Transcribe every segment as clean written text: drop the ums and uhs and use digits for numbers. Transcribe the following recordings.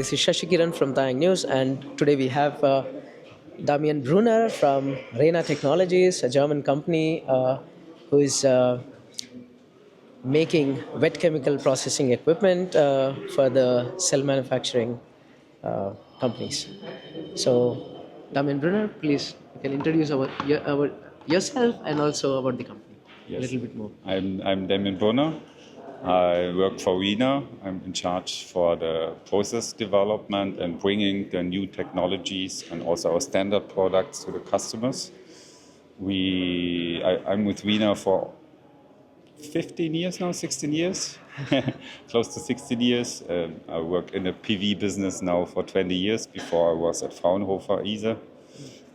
This is Shashi Kiran from TaiyangNews, and today we have Damian Brunner from RENA Technologies, a German company who is making wet chemical processing equipment for the cell manufacturing companies. So, Damian Brunner, please, you can introduce our yourself and also about the company a Yes. little bit more. I'm Damian Brunner. I work for RENA. I'm in charge for the process development and bringing the new technologies and also our standard products to the customers. I'm with RENA for 15 years now, 16 years, close to 16 years. I work in the PV business now for 20 years. Before I was at Fraunhofer ISE.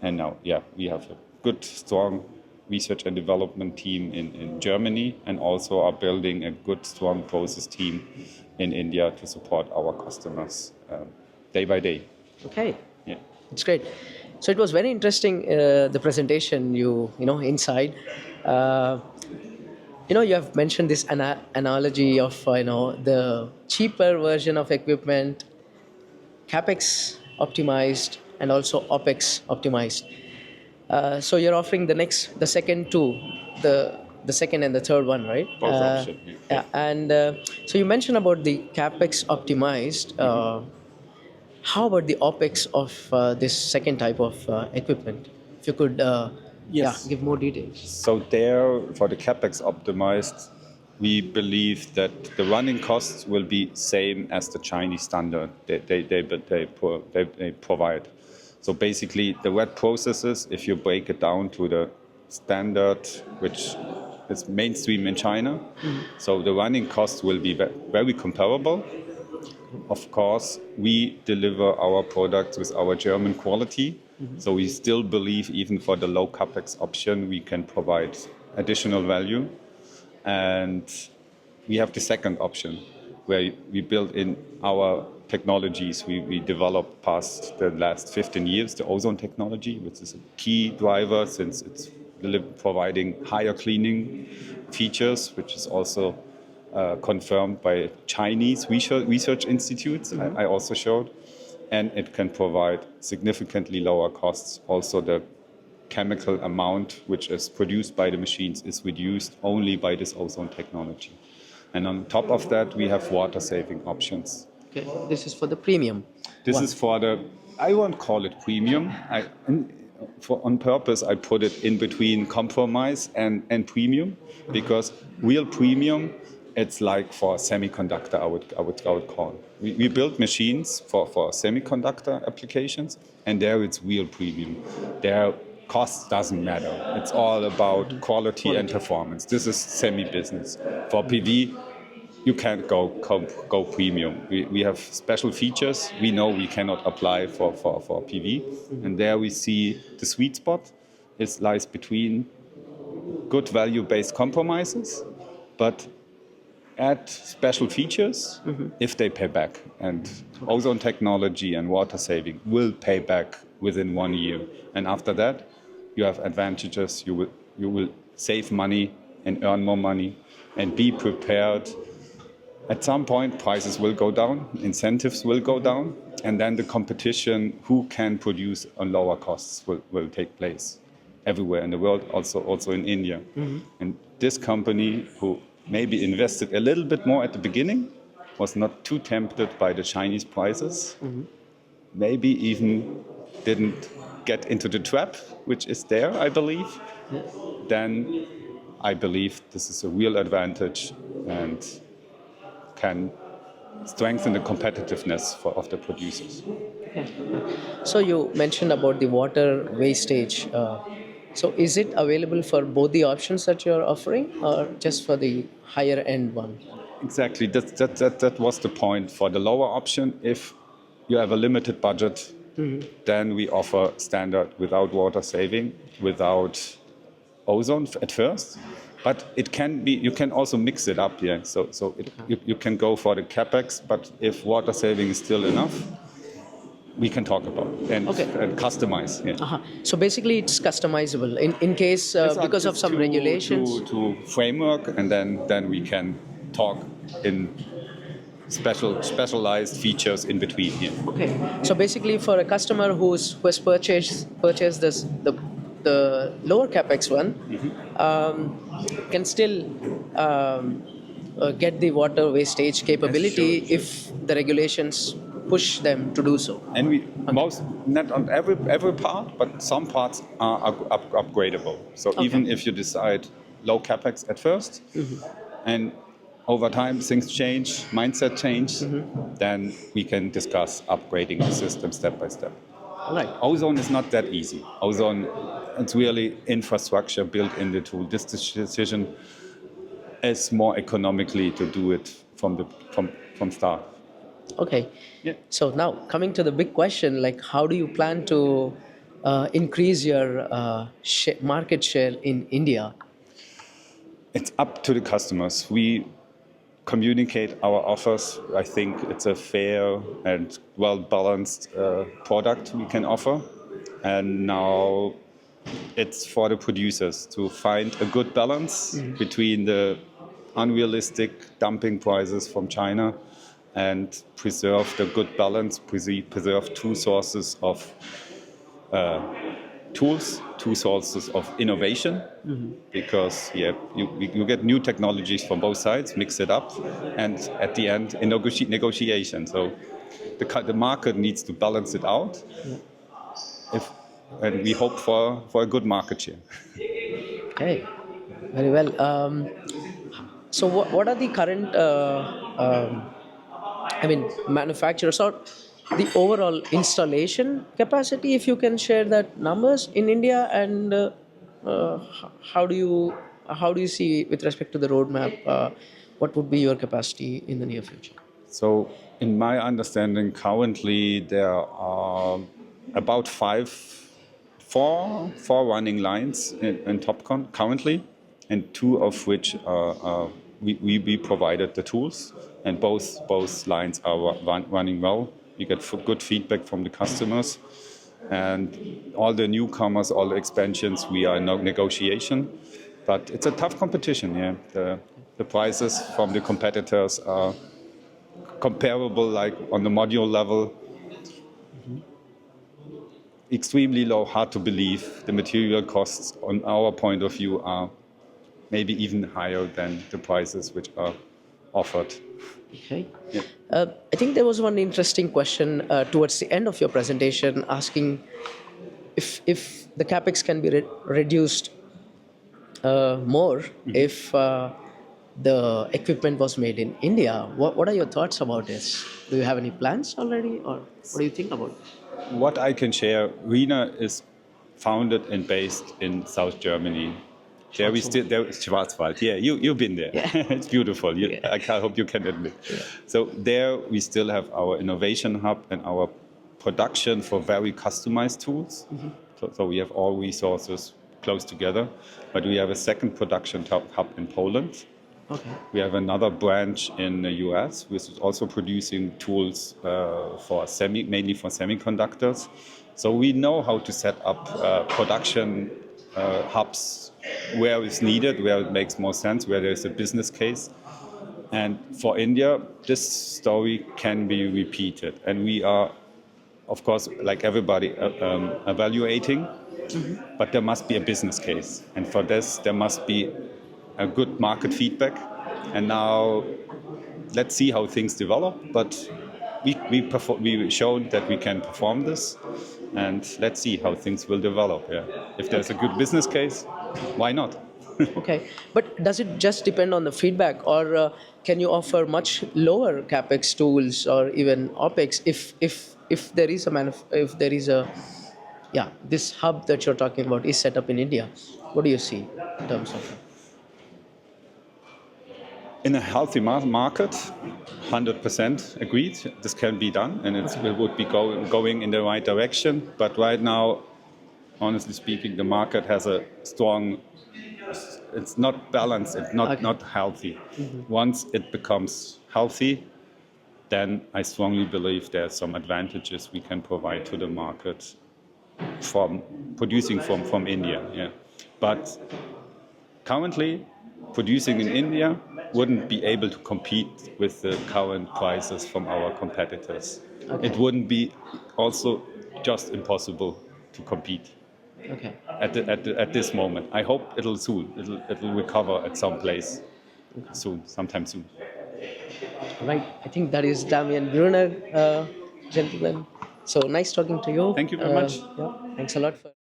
And now, we have a good, strong research and development team in Germany, and also are building a good, strong process team in India to support our customers day by day. Okay. Yeah. It's great. So it was very interesting, the presentation inside. Uh, you have mentioned this analogy of the cheaper version of equipment, CapEx optimized and also OpEx optimized. So you're offering the second two, the second and the third one, right? Both options. Yeah. And so you mentioned about the CapEx optimized. How about the OpEx of this second type of equipment? If you could, Yes. give more details. So there, for the CapEx optimized, we believe that the running costs will be same as the Chinese standard they provide. So basically, the wet processes, if you break it down to the standard, which is mainstream in China, so the running costs will be very comparable. Of course, we deliver our products with our German quality. So we still believe, even for the low capex option, we can provide additional value. And we have the second option, where we build in our technologies we developed past the last 15 years, the ozone technology, which is a key driver since it's providing higher cleaning features, which is also confirmed by Chinese research institutes. I also showed, and it can provide significantly lower costs. Also, the chemical amount which is produced by the machines is reduced only by this ozone technology. And on top of that, we have water saving options. Okay, this is for the premium. This is for the, I won't call it premium. On purpose, I put it in between compromise and premium, because real premium, it's like for semiconductor, I would call. We build machines for semiconductor applications, and there it's real premium. There, cost doesn't matter. It's all about quality and performance. This is semi-business. For PV, you can't go premium. We have special features we know we cannot apply for PV. And there we see the sweet spot. It lies between good value-based compromises, but add special features if they pay back. And ozone technology and water saving will pay back within 1 year. And after that, you have advantages. You will save money and earn more money, and be prepared. At some point, prices will go down, incentives will go down, and then the competition, who can produce on lower costs, will take place everywhere in the world, also in India. And this company, who maybe invested a little bit more at the beginning, was not too tempted by the Chinese prices, maybe even didn't get into the trap, which is there, I believe, then I believe this is a real advantage and can strengthen the competitiveness of the producers. So you mentioned about the water wastage. So is it available for both the options that you're offering, or just for the higher end one? Exactly, that was the point. For the lower option, if you have a limited budget, then we offer standard without water saving, without ozone at first. But it can be, you can also mix it up, yeah. You can go for the CapEx, but if water saving is still enough, we can talk about and customize. Yeah. So basically, it's customizable in case because of some regulations. To framework, and then we can talk in specialized features in between here. Okay. So basically, for a customer who has purchased the lower capex one, can still get the water wastage capability Sure. if the regulations push them to do so. And we most not on every part, but some parts are upgradable. So Okay. even if you decide low capex at 1st and over time things change, mindset change, then we can discuss upgrading the system step by step. All right. Ozone is not that easy. Ozone, it's really infrastructure built in the tool. This decision is more economically to do it from start. Okay. Yeah. So now coming to the big question, like how do you plan to increase your market share in India? It's up to the customers. We communicate our offers. I think it's a fair and well-balanced product we can offer. And now it's for the producers to find a good balance between the unrealistic dumping prices from China and preserve the good balance, preserve two sources of tools, two sources of innovation, because you get new technologies from both sides, mix it up, and at the end, in negotiation. So the market needs to balance it out, and we hope for a good market share. Okay, very well. So what are the current, manufacturers or the overall installation capacity? If you can share that numbers in India, and how do you see with respect to the roadmap? What would be your capacity in the near future? So, in my understanding, currently there are about four running lines in TOPCon currently, and two of which we provided the tools, and both lines are running well. We get good feedback from the customers, and all the newcomers, all the expansions, we are in negotiation, but it's a tough competition. Yeah, the prices from the competitors are comparable, like on the module level, extremely low, hard to believe. The material costs, on our point of view, are maybe even higher than the prices which are offered. Okay. Yeah. I think there was one interesting question towards the end of your presentation asking if the capex can be reduced more if the equipment was made in India. What are your thoughts about this? Do you have any plans already, or what do you think about it? What I can share, RENA is founded and based in South Germany. There Schwarzwald. Yeah, you've been there. Yeah. It's beautiful. I hope you can admit. Yeah. So there we still have our innovation hub and our production for very customized tools. So we have all resources close together, but we have a second production hub in Poland. Okay. We have another branch in the US, which is also producing tools mainly for semiconductors. So we know how to set up production hubs where it's needed, where it makes more sense, where there's a business case. And for India, this story can be repeated. And we are, of course, like everybody, evaluating, but there must be a business case. And for this, there must be a good market feedback. And now let's see how things develop. But we showed that we can perform this. And let's see how things will develop. Yeah. If there's a good business case, why not? Okay, but does it just depend on the feedback, or can you offer much lower capex tools or even opex if there is this hub that you're talking about is set up in India? What do you see in terms of? In a healthy market, 100% agreed. This can be done, and it would be going in the right direction. But right now, honestly speaking, the market has a strong. It's not balanced. It's not healthy. Once it becomes healthy, then I strongly believe there's some advantages we can provide to the market from producing from India. Yeah, but currently, producing in India wouldn't be able to compete with the current prices from our competitors. Okay. It wouldn't be also just impossible to compete Okay. at this moment. I hope it'll soon. It'll recover at some place soon, sometime soon. Right. I think that is Damian Brunner, gentlemen. So nice talking to you. Thank you very much. Yeah. Thanks a lot for.